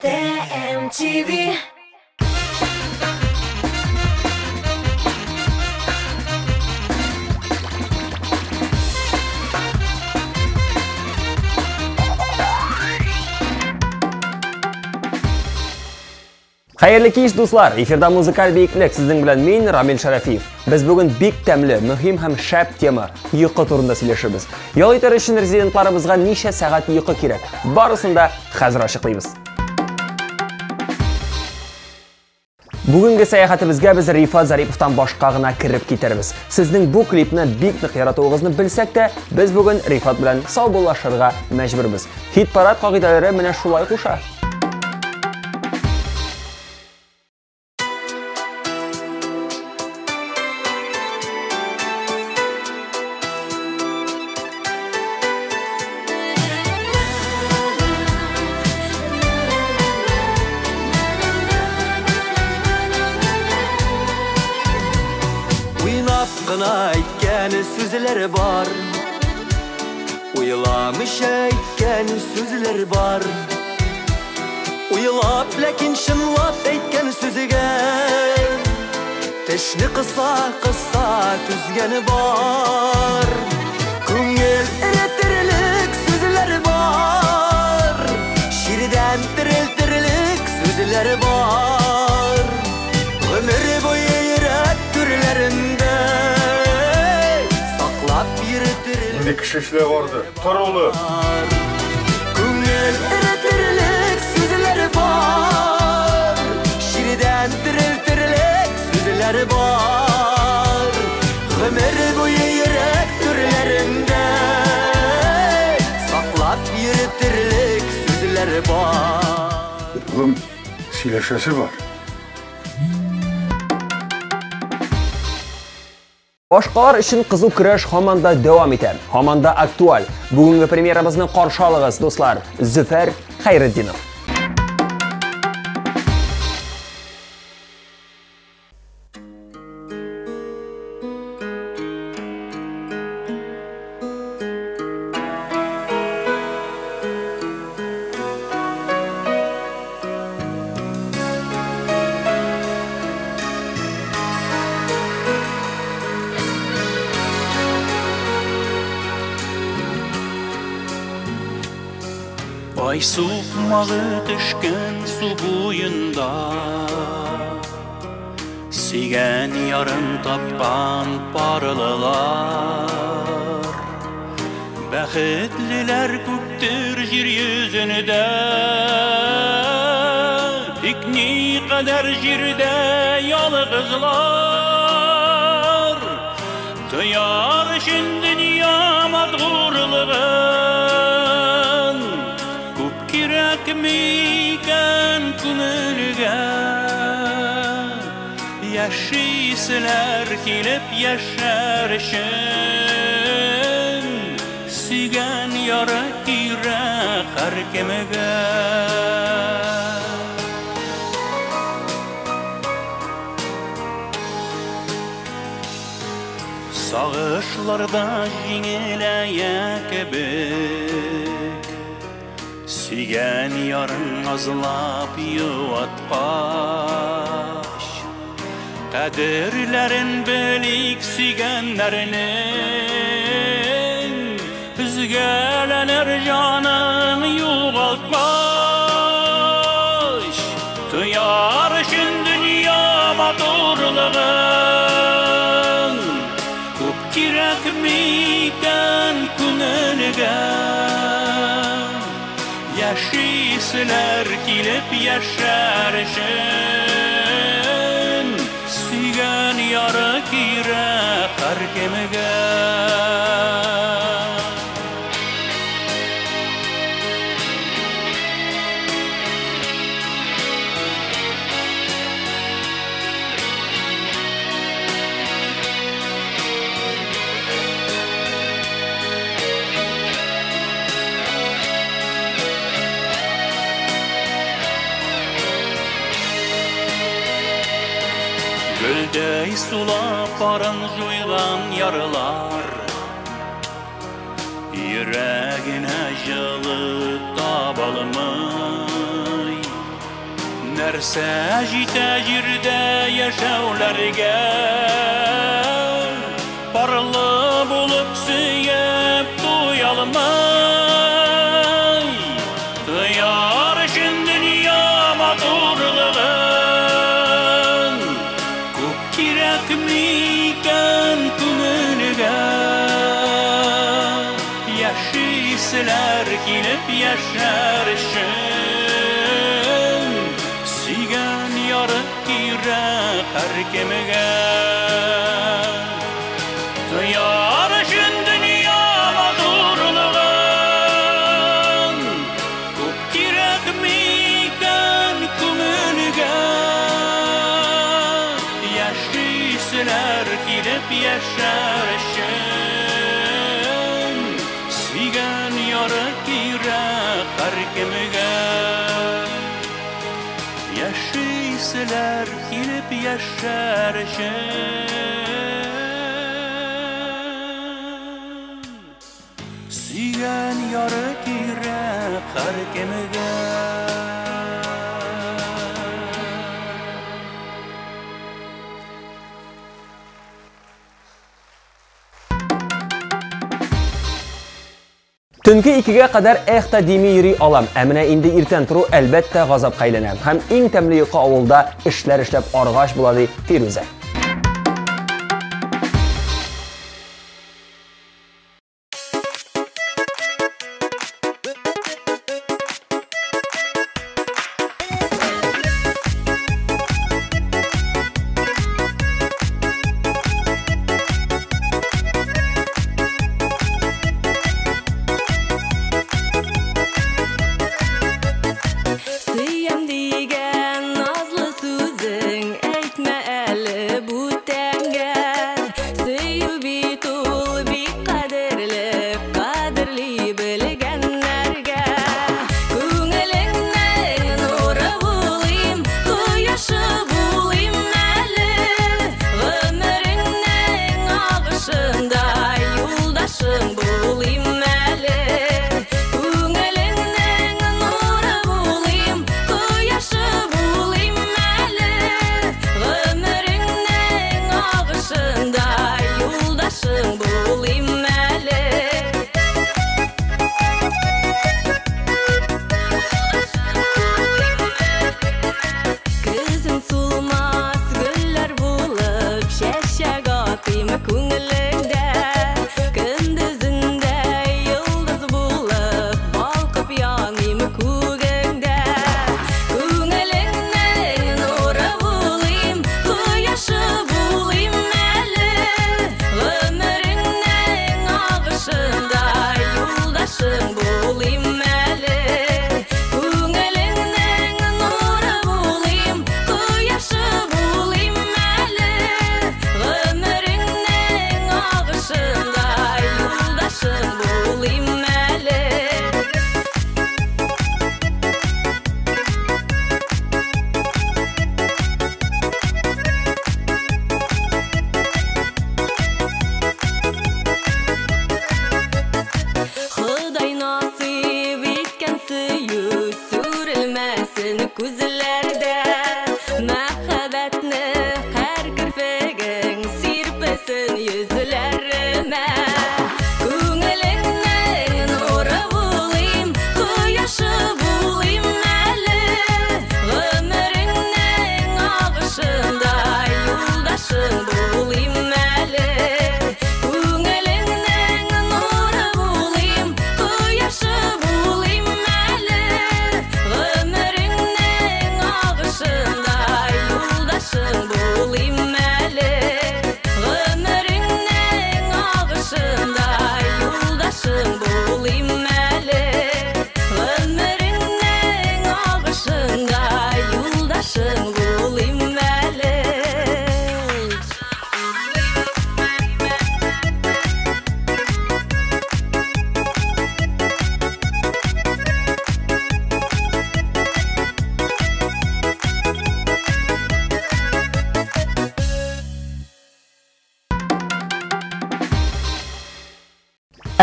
TMTV. Xayrli kech do'stlar, efirda muzikal biyeklek sizning bilan men Ramil Sharafiyev. Biz bugun bek tamli, muhim ham shart tema uyqu turida сөйлешimiz. Yo'l yetarish uchun rezidentlarimizga necha soat uyqu kerak? Borisida hozir ochiqlaymiz. Bugungi sayohatimizga biz Rifat Zaripovdan boshqagina kirib ketarmiz. Sizning bu klipni bek yaratuving'izni bilsak-da, biz bugun Rifat bilan sog'lashishga majburmiz. Hit parad qoidalari mana shulay qo'sha. Aytgan sözler var, uylamış aytgan sözler var. Uylap lakin şınlap aytgan sözüge teşni kısa tüzgeni var. Көңіл eretirlik sözler var, şirden tiriltirlik sözler var. Ömür boyu yürek türlerinde Ne kişişle vardı, torulu. Көңіл eretirlik sözler var, şirden tiriltirlik sözler var. Ömür boyu yürek türlerinde saklap yürütürlük sözler var. Bunun sileşesi var. Boshqalar uchun qiziq kurash hamanda davom etadi. Hamanda aktual. Bugungi premyeramizni qarshi olamiz do'stlar. Zufar Xayriddinov. Ay soğumağı düşkün su boyunda, Sigen yarın tapkan parlılar. Bəxtliler köktür jir yüzünde, İkni kadar jirde yalğızlar. Tıyar için dünya madğurluğun, Kirakmikan kunulga yaşaysılar kilip yaşarışın Sigan yara kira har kemiga Sağışlarda jingilaya kebek Sigen yarın azlap yuvatkaş Kaderlerin belik sigenlerinin Üzgelenir canın yuvaltkaş Tıyarışın dünya madurluğun Kup kirek miyken künülge Yaşaysılar kilip yaşarışın Sigen yarı kire har kemiga Gölde sulap barın juygan yarılar Yüreğine жылы tabalımay берсе жите җирдә яшәүләргә парлы булып сөеп туялмай тояр өчен дөнья матурлыгын күп кирәкми икән күңелгә яшиселәр килеп яшәр өчен сөйгән яры кирәк һәркемгә тояр өчен дөнья матурлыгын күп кирәкми икән күңелгә яшиселәр килеп яшәр өчен сөйгән яры кирәк һәркемгә яшиселәр килеп яшәр өчен сөйгән яры кирәк һәркемгә Төнке 2-гә кадәр эхта дими йөри алам, ә менә инде иртән туру әлбәттә газапка әйләнәм. Һәм иң тәмле йокы авылда эшләр эшләп аргач була ди Фирүзә.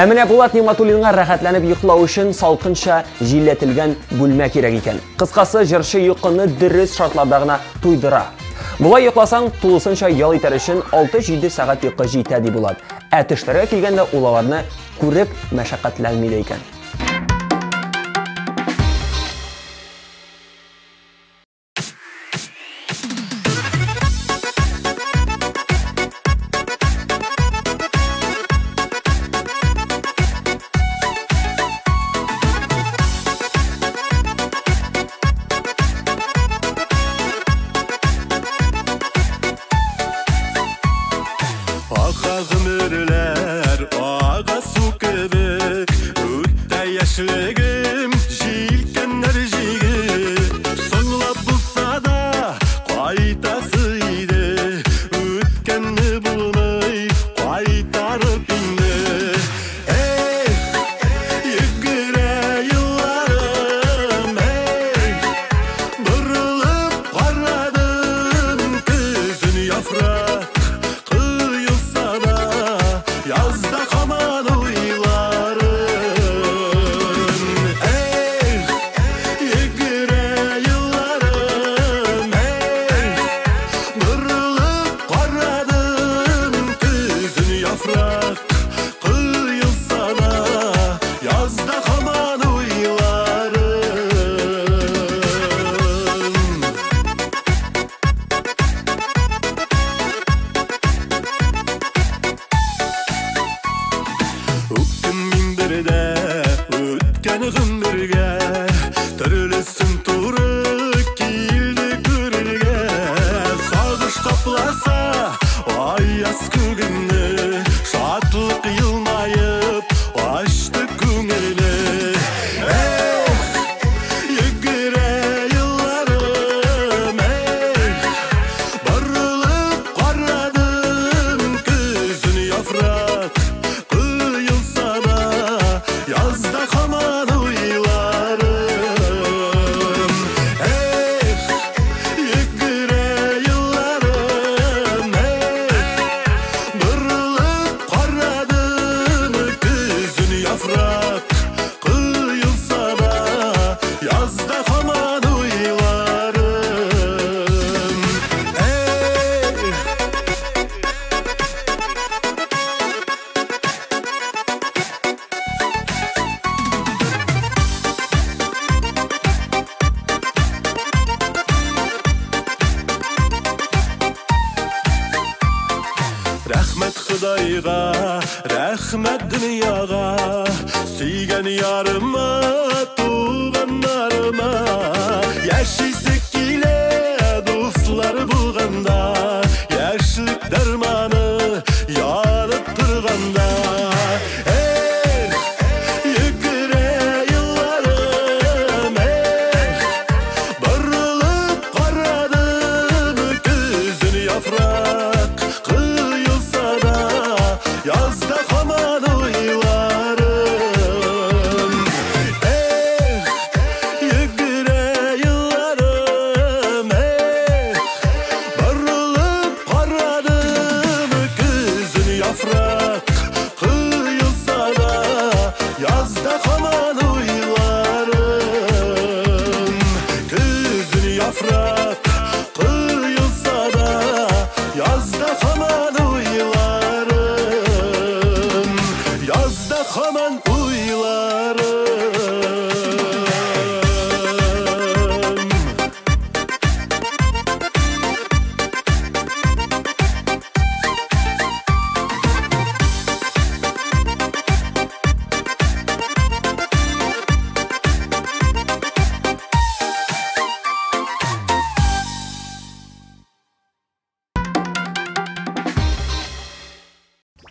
Әміне Булат Ниматуллинға рәхәтләнеп йоклау өчен салкынча җилләтелгән бүлмә кирәк икән. Кыскасы, җырчы йокыны дөрес шартларда гына туйдыра. Булай йокласаң, тулысынча ял итәр өчен 6-7 сәгать йокы җитә ди Булат. Ә төшләргә килгәндә ул аларны күреп мәшәкатьләнми дә икән. Яшьлегем җилкәннәр җиге, соңлап булса да кайтасы иде, үткәнне булмый кайтарып инде. Йөгерә елларым, борылып карадым көзен яфрак коелса да, язда һаман уйларым. Өткән гомергә төрлесен туры килде күрергә, сагыш капласа аяз күгенне, шатлык елмаеп ачты күңелне. Йөгерә елларым, борылып карадым көзен яфрак коелса да, язда һаман уйларым. Йөгерә елларым, борылып карадым көзен яфрак коелса да, язда һаман уйларым. Рәхмәт Худайга, рәхмәт дөньяга, сөйгән ярыма, туганнарыма. Яшисе килә дуслар булганда, яшьлек дәрманы янып торганда. Йөгерә елларым, борылып карадым көзен яфрак коелса да, язда һаман уйларым. Йөгерә елларым, борылып карадым көзен яфрак коелса да, язда һаман уйларым. Көзен яфрак коелса да, язда һаман уйларым. Язда һаман уйларым.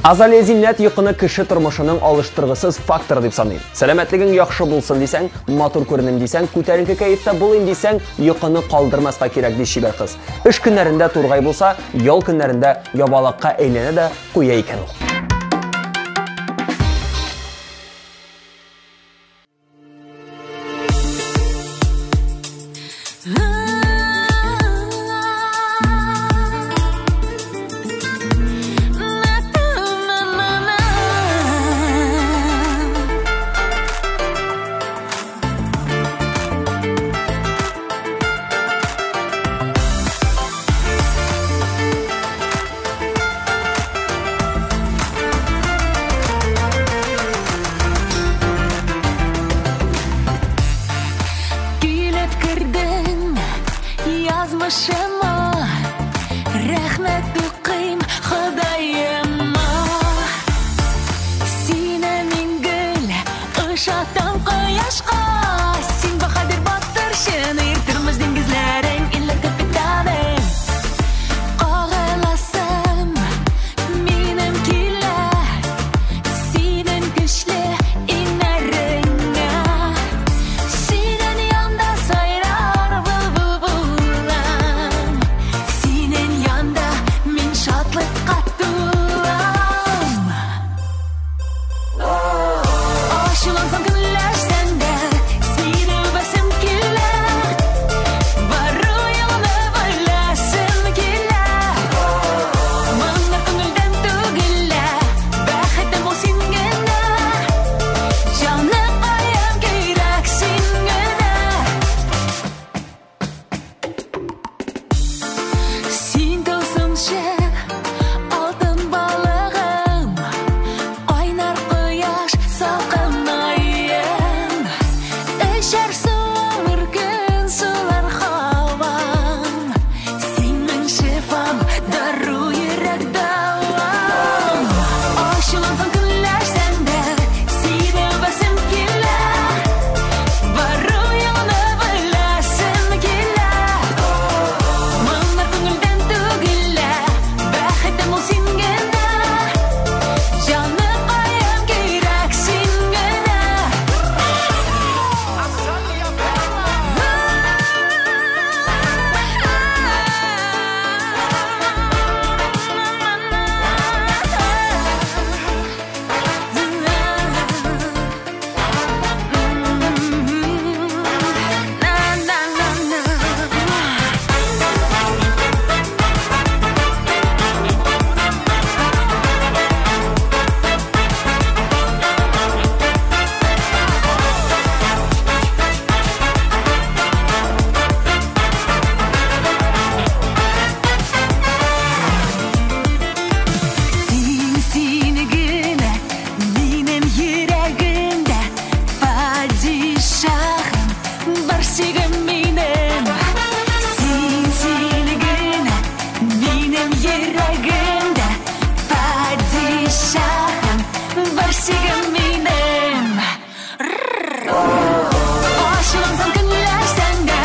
Азалия Зиннәт йокыны кеше тормышының алыштыргысыз фактор дип саный. Сәламәтлегең яхшы булсын дисәң, матур күренем дисәң, күтәренке кәефтә булыйм дисәң, йокыны калдырмаска кирәк ди шибәр кыз. Эш көннәрендә тургай булса, ял көннәрендә ябалакка әйләнә дә куя икән ул. Тормышыма рәхмәт укыйм Ходаема. Сине мин гөл ышатам кояшка. Син баһадир батыр шыныр тормыш диңгезләрең илле капитаным. Кагаласым минем килә синең көчле иннәреңә. Синең янда сайрар булбулам. Синең янда мин шатлыкка тулам. Ачулансам көнләр сәндә, сине үбәсем килә. Бару ялны беләсем килә. Моңнар күңелдән түгелә, бәхетем ул син генә. Җаным аям кирәк син генә. Син тылсымчы алтын балыгым, айнар кояш салкынайым. Эчәр суыр көн сулар һавам. Синең шифам, дару йөрәк давам. Ачулансам көнләр сәндә, сине үбәсем килә. Бару ялны беләсем килә. Моңнар күңелдән түгелә, бәхетем ул син генә. Җаным аям кирәк син генә. Син генә минем йөрәгемдә, падишаһым, барсигым минем. Син генә минем йөрәгемдә, падишаһым, барсигым минем. Ачулансам көнләр сәндә,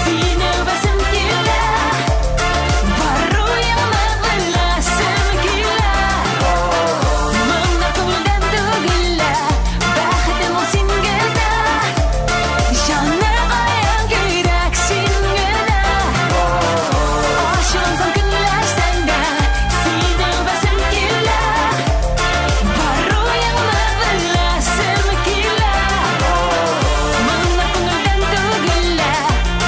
сине үбәсем килә. Бару ялны беләсем килә. Моңнар күңелдән түгелә, бәхетем ул син генә. Җаным аям кирәк син генә. Ачулансам көнләр сәндә, сине үбәсем килә. Бару ялны беләсем килә. Моңнар күңелдән түгелә,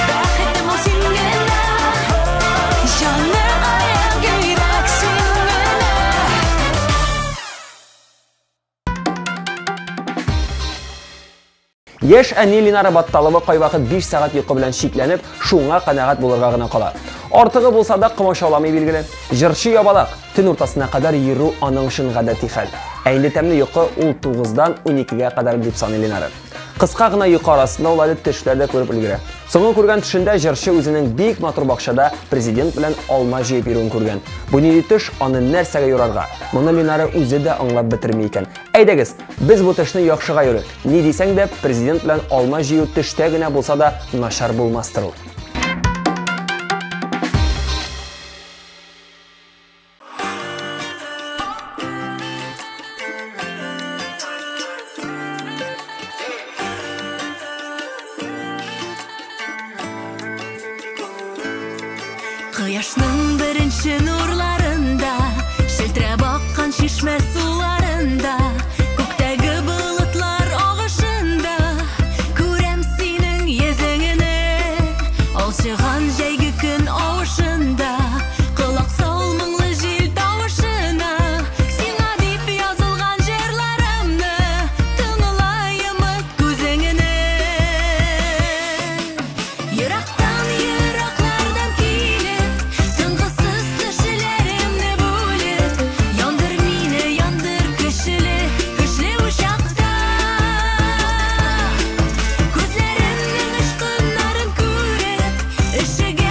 бәхетем ул син генә. Җаным аям кирәк син генә. Яшь әни Линара Батталова кайвакыт 5 сәгать йокы белән шикләнеп, шуңа канәгать булырга гына кала. Артыгы булса да кымашауламый билгеле. Җырчы ябалак, төн уртасына кадәр йөрү аның өчен гадәти хәл. Ә инде тәмле йокы ул 9-дан 12-гә кадәр дип саный Линара. Кыска гына йокы арасында ул әле төшләрдә күреп өлгерә. Соңгы күргән төшендә җырчы үзенең бик матур бакчада президент белән алма җыеп йөрүен күргән. Бу нинди төш, аны нәрсәгә юрарга? Моны Линара үзе дә аңлап бетерми икән. Әйдәгез, без бу төшне яхшыга йөрик. Ни дисәң дә, президент белән алма җыю төштә генә булса да начар булмастыр ул. Кояшның беренче нурларында, шелтірәп аккан чишмә суларында, күктәге болытлар агышында, күрәм синең йөзеңне, алчыган җәйге көн авышында, колак сал моңлы җил тавышына, сиңа дип язылган җырларымны, тыңлайым күзеңне. Ерактан ераклардан килеп, тынгысыз төшләремне бүлеп, яндыр мине, яндыр көчле, көчле учакта. Күзләремнең очкыннарын күреп, ишеге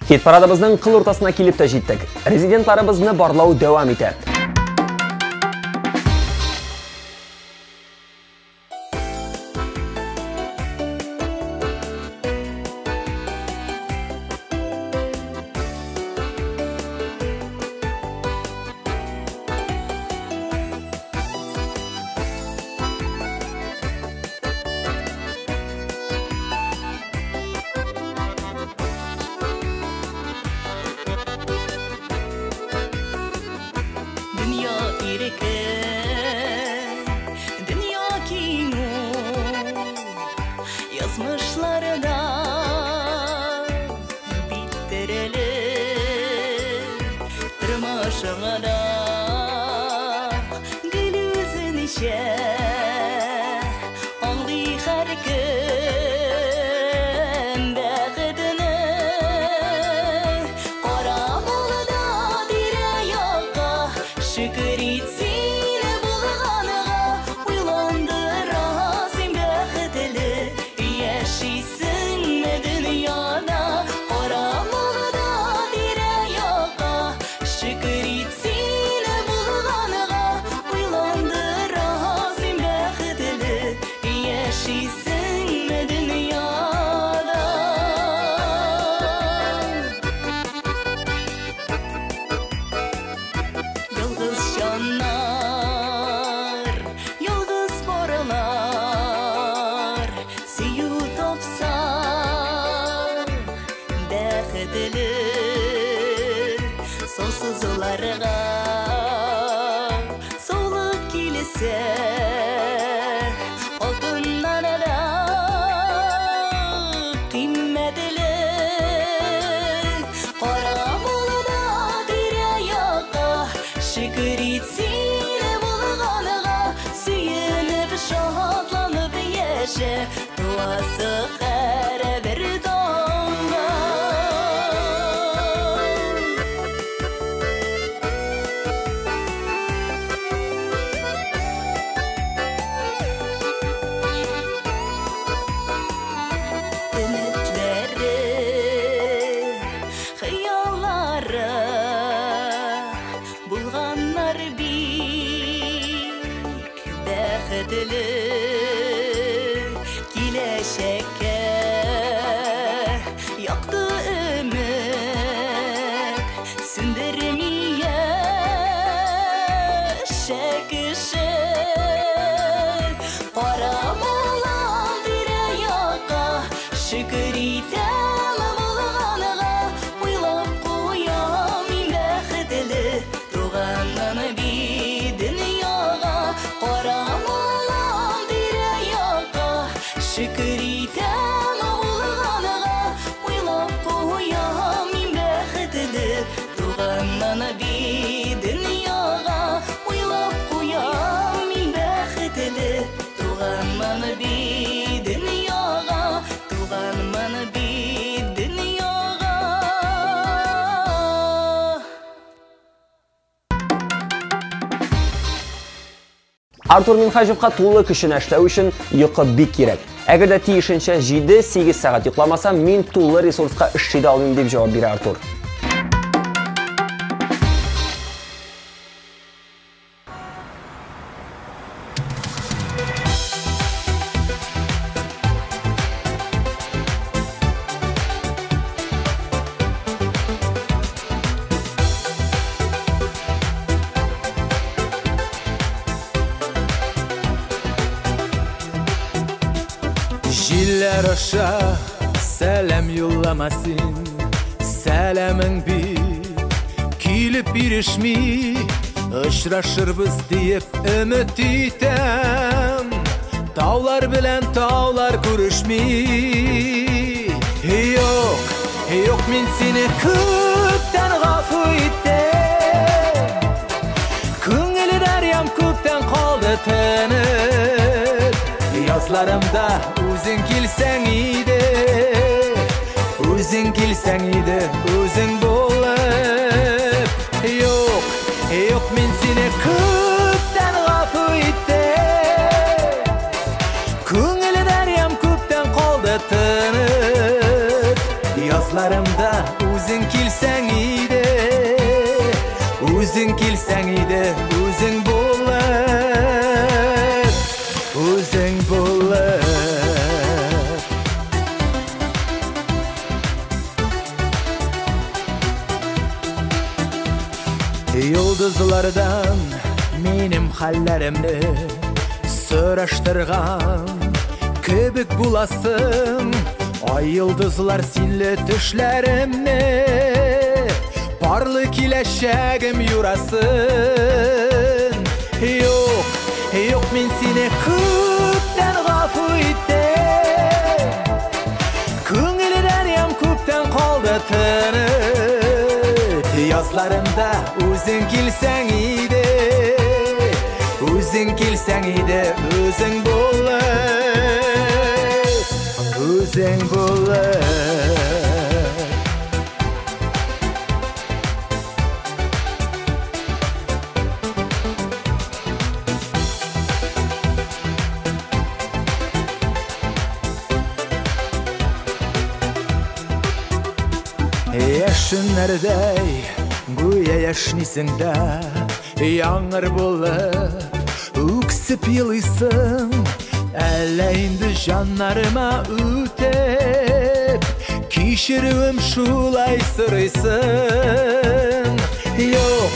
Хит парадыбызның қыл ортасына келіп та жеттік. Резидентларыбызны барлау дәвам ете. Yazmışlarda bittirelim tırmaşına da gülüzün işe anlı her gün bekidini Karamolda dire yaka şükür etsin bulğanığa uylandırasın bekidili Yaşasın dünyada Karamolda dire yaka şükür etsin bulğanığa uylandırasın bekidili Yaşasın dünyada Yıldız şanlar, yıldız boralar Siyu topsa Dağıdılı Sonsuzlarga Soluk kilise Altından da Kıymetli Karamolda dire yaka Şükür etsin bulğanığa Suyunub şahlanıp yaşa Duası her bir damla Ümitleri, hıyalları Bulğanlar bik bəxtli Kileşəkkə Yaktı ümit Sündürmeye şəkişi Karamolan dire yaka Şükür etem bulğanığa Uylap koyam min bəxtli Doğandan bir dünyaga Karamolan dire yaka Şükür etem bulğanığa Uylap koyam min bəxtli Doğandan bir dünyaga Uylap koyam min bəxtli Doğandan bir dünyaga Doğandan bir dünyaga Артур Минхажевқа тулы күшін әшләу үшін йоқы бик керек. Әгердә тиешенчә 7-8 сағат йокламасам, мин тулы ресурска эш ите алмыйм дип җавап бирә Артур. Jiller aşa selam yollamasın Selamın bir kilip birişmi Işraşırбыз deyip ümit etem Tağlar bilen tağlar görüşmi Yok, yok min seni köpten gafı ettim Köngeli deryam köpten kaldı tanıp Yazlarımda Özün kilsen iyiydi Özün kilsen iyiydi Özün bolup Yok, yok min seni köpten gafı ettim Köngeli deryam köpten kaldı tanıp Yazlarımda Özün Өзің келсең иде, өзің болып, өзің болып. Yıldızlardan benim hallerimni sıraştırgan köbük bulasın. Ay yıldızlar sinli düşlerimni parlı kileşegim yurasın. Yok, yok men seni köpten gafı ettim. Köngülden yam köpten kaldı tınıp. Yazlarımda özün kelsen ide, özün kelsen ide, özün болып, özün болып. Yaşınlardey güya yaşnısında Яңыр болып өксіп елайсың Әлі енді жанарыма өтіп Кешірім шулай сұрайсың Жоқ,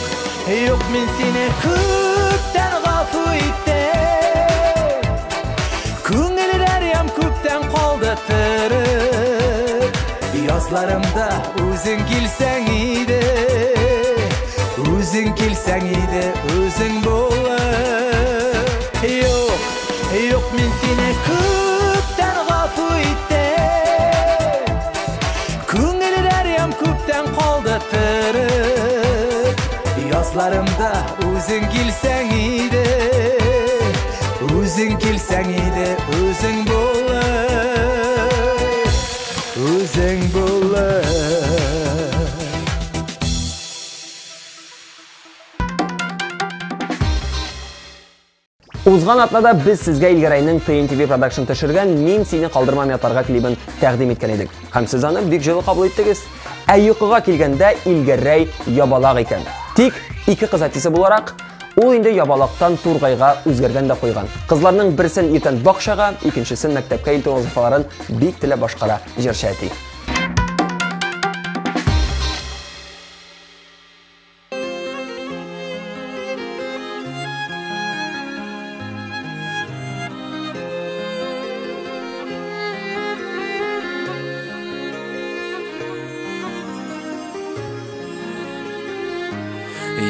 жоқ мен сені көптен ғафу еттім Көңіл дәрям көптен қалды тіріп Yazlarımda özün kelsen ide Özün kelsen ide özün болып Yok, yok men seni köpten gafı ettim Көңіл дәрям көптен қалды тіріп Yazlarımda özün kelsen ide Özün kelsen ide özün болып Özün болып Узган атнада біз сізге Илгерайның TNTV Production төшірген «Мен сені қалдырмам ятарға» клибін тәқдим еткен едік. Һәм сіз аны бик жылы қабыл еттіңіз. Ұйқыға келгенде Илгерай ябалақ екен. Тик ике қыз әтесі боларақ, ол енді ябалақтан Турғайға өзгерген де қойған. Қызларның бірсін ертең бақшаға, екіншісін мәктепке илту вазифаларын бик тілі башқара жершәти.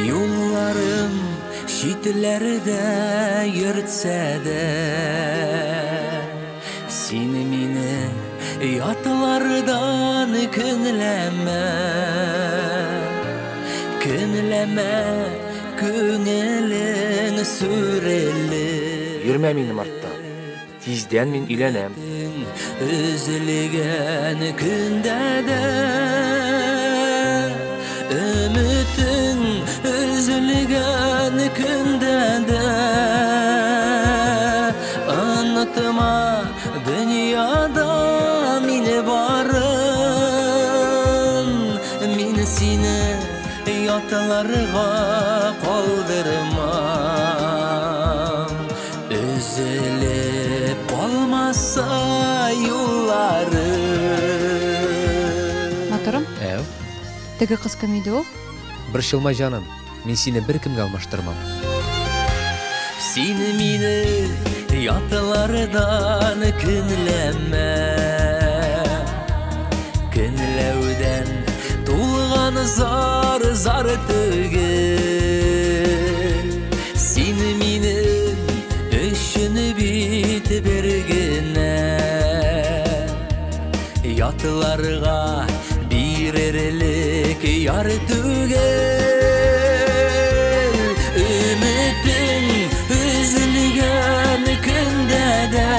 Yollarım şitlerde yırtsa da Seni mini yatlardan künleme Künleme künelin süreli Yürüme benim arttan. Tizden men ülenem. Üzülgen günde de Ümitin üzülgen günde de Anlatma dünyada mini barın Min seni yatlarga kaldırmam Üzülüp kalmasa yolları Motorum, tegi kız kim idi o? Bir şılma canım. Men seni bir kimge almaştırmam. Seni mini yatlardan künleme Künlevden tulgan zar zar tügül Seni mini üçün bit bergine Yatlarga bir erilik yar tügül Ümitin üzülgen günde de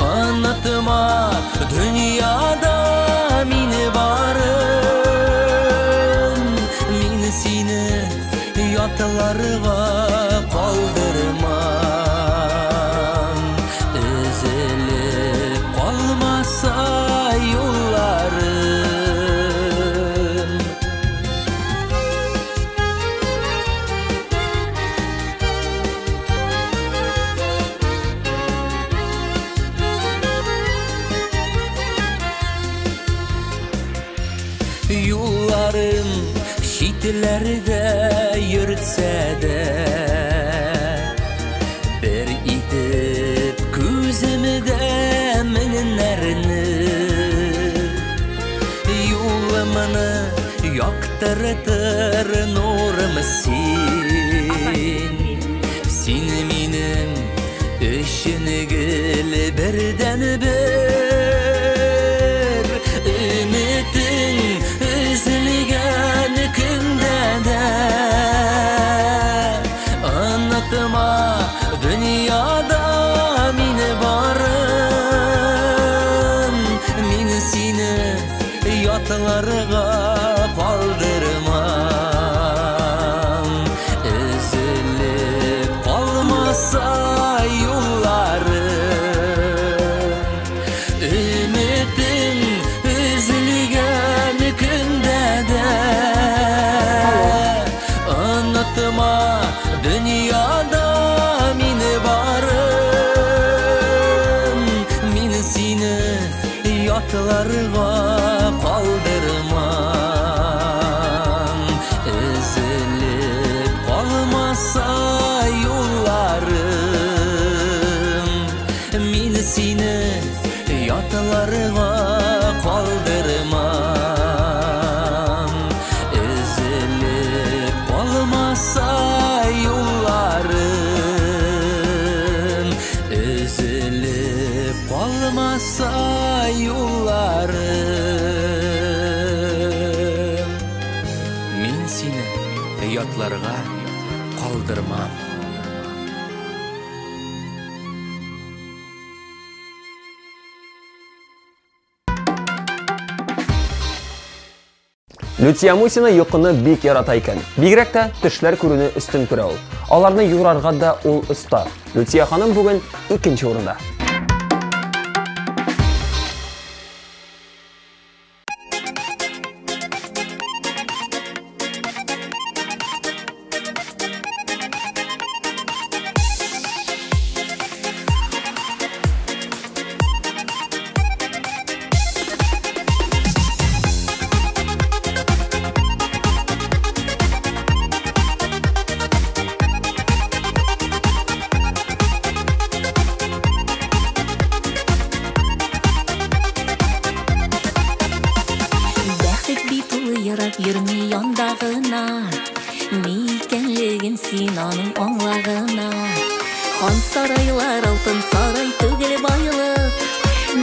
Anlatma dünyada mini barın Min seni yatlarga kaldırmam Üzülüp kalmasa yollarım Bitlerde yürütse de bir itip gözümde minlerini yolumunu yaktırtır nurumsin sen benim işini gel birden bir ümitin üzülgen günde de anlatma dünyada meni barın men seni yatlarga kaldırmam üzülüp kalmasa yolları ümitin üzülgen günde de anlatma dünyada meni barın men seni yatlarga kaldırmam üzülüp kalmasa yollarım men seni yatlarga kaldırmam üzülüp kalmasa yollarım üzülüp kalmasa yollarım men seni yatlarga kaldırmam. Люция Мусина йокыны бик ярата икән. Бигрәк тә төшләр күрүне өстен күрә ул. Аларны юрарга да ул оста. Люция ханым бүген 2нче урында. Yürüme yandağına Nikenligin sinanın anlağına Хан saraylar altın saray түгел байлык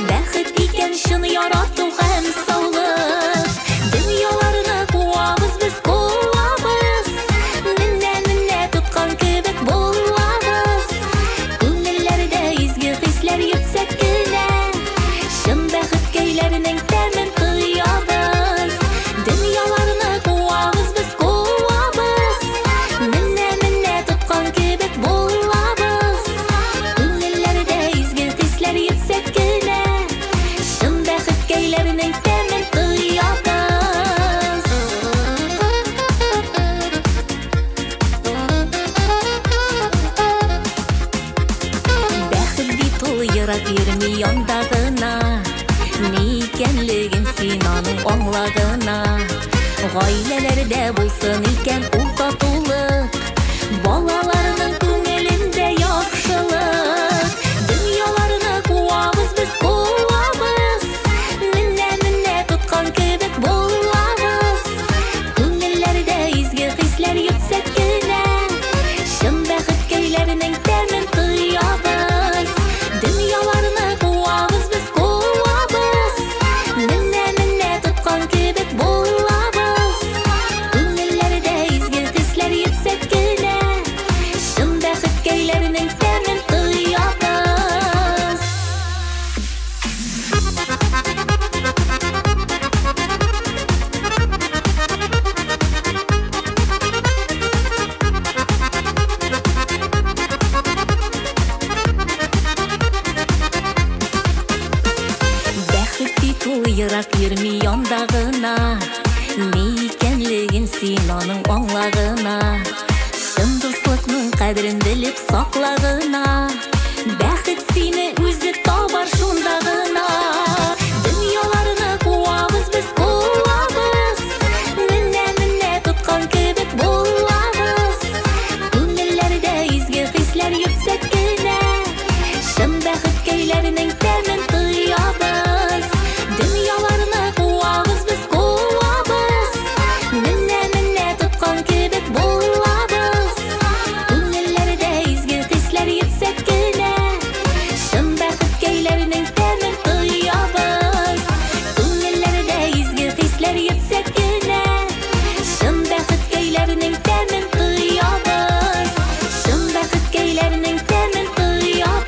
Бәхет икен шын ярату һәм саулык Дөньяларны куабыз без куабыз Миннә туткан кебек булабыз Күңелләрдә изге хисләр йөксәк кенә Шын бәхет көйләренең тәмен тоябыз Дөньяларны куабыз без куабыз Миннә туткан кебек булабыз Күңелләрдә изге хисләр йөксәк кенә Шын бәхет көйләренең тәмен тоябыз Бәхет бит ул ярап йөрми яндагына Никенлеген син аның аңлагына Гаиләләрдә булсын икән ул татулык Балаларның күңелендә яхшылык Дөньяларны куабыз без куабыз Миннә туткан кебек булабыз Күңелләрдә изге хисләр йөксәк кенә Шын бәхет көйләренең тәмен тоябыз Дөньяларны куабыз без куабыз Миннә туткан кебек булабыз Күңелләрдә изге хисләр йөксәк кенә Шын бәхет көйләренең тәмен тоябыз Бәхет бит ул ерак йөрми яндагына Никенлеген син аның аңлагына Шын дуслыкның кадерен белеп саклагына Бәхет сине үзе табар шунда гына Дөньяларны куабыз без куабыз Миннә туткан көйләренең тәмен тоябыз. Шын бәхет көйләренең тәмен тоябыз.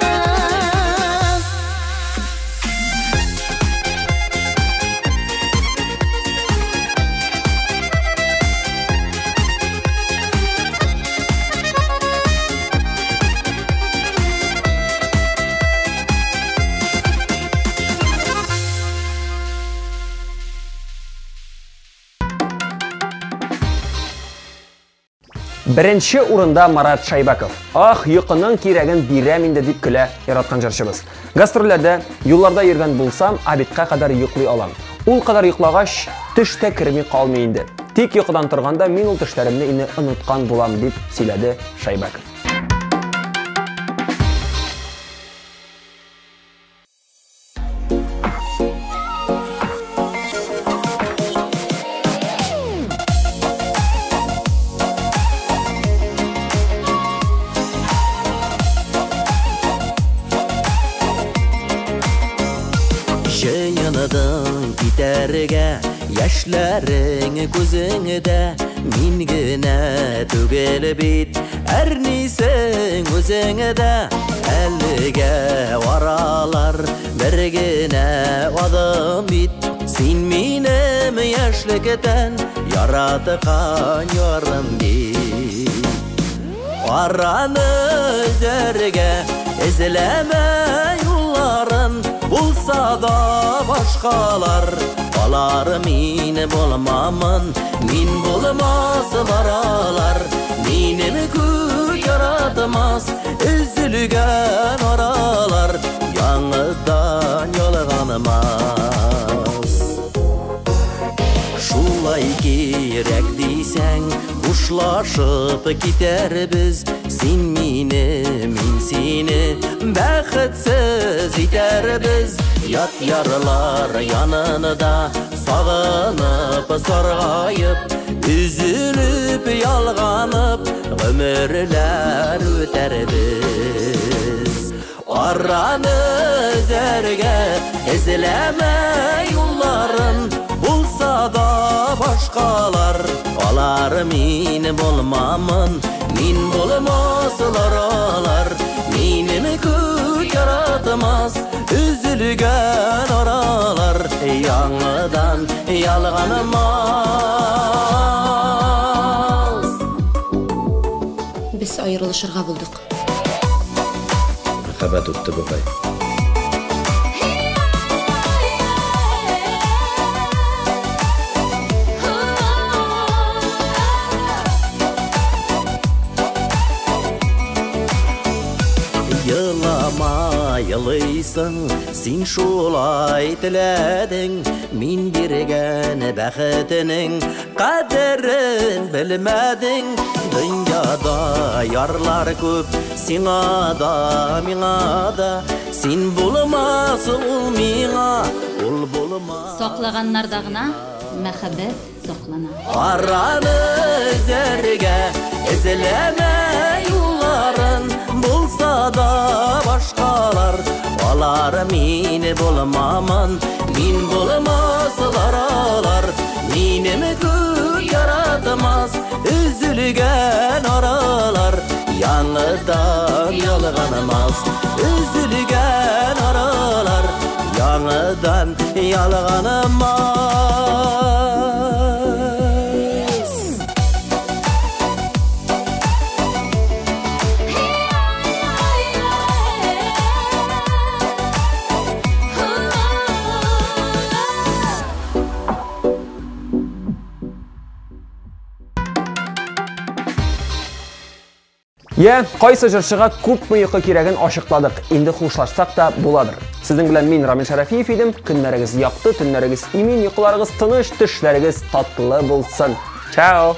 Беренче урында Марат Шайбаков. Ах, йокының кирәген бирәм инде дип көлә яраткан җырчыбыз. Гастрольләрдә, юлларда йөргән булсам, обедка кадәр йоклый алам. Ул кадәр йоклагач, төштә керми калмый инде. Тик йокыдан торганда мин ул төшләремне инде оныткан булам дип сөйләде Шайбаков. Җыйныдың китәргә, яшьләрең күзеңдә, мин генә түгел бит, әрнисең үзеңдә. Әлегә варалар, бер генә адым бит, син минем яшьлектән яраткан ярым бит. Араны үзәргә, эзләмә юлларын, булса да башкалар, алар мин булмамын, мин булмасылар алар, минем күк яратмас, üzülгән аралар, яңыдан ялганмас. Шулай кирәк дисәң, хушлашып китәрбез, син мине, мин сине, бәхетсез итәрбез. Ят ярлар янында, сагынып саргайып, üzülүп ялганып, гомерләр үтәрбез. Араны үзәргә, эзләмә юлларын, булса да башкалар, алар мин булмамын, мин булмасылар алар, минем күк яратмас, üzülгән аралар, яңыдан ялганмас. Без аерылышырга булдык. Мәхәббәт үтте бугай. Yılama yılıysan, sin şulay tiledin, min birgen bəxtinin qədərin bilmədin. Dünyada yarlar köp, sina da, mina da, sin bulmaz ul mina, ul bulmaz. Саклаганнарда гына мәхәббәт саклана. Араны үзәргә, эзләмә юлларын, булса да башкалар, алар мин булмамын, мин булмасылар алар, минем күк яратмас, üzülгән аралар, яңыдан ялганмас, üzülгән аралар, яңыдан ялганмас. Я, кайсы җырчыга күпме йокы кирәген ачыкладык. Инде хушлашсак та буладыр. Сезнең белән мин Рамил Шәрәфиев идем. Көннәрегез якты, төннәрегез имин, йокыларыгыз тыныч, төшләрегез татлы булсын. Чао!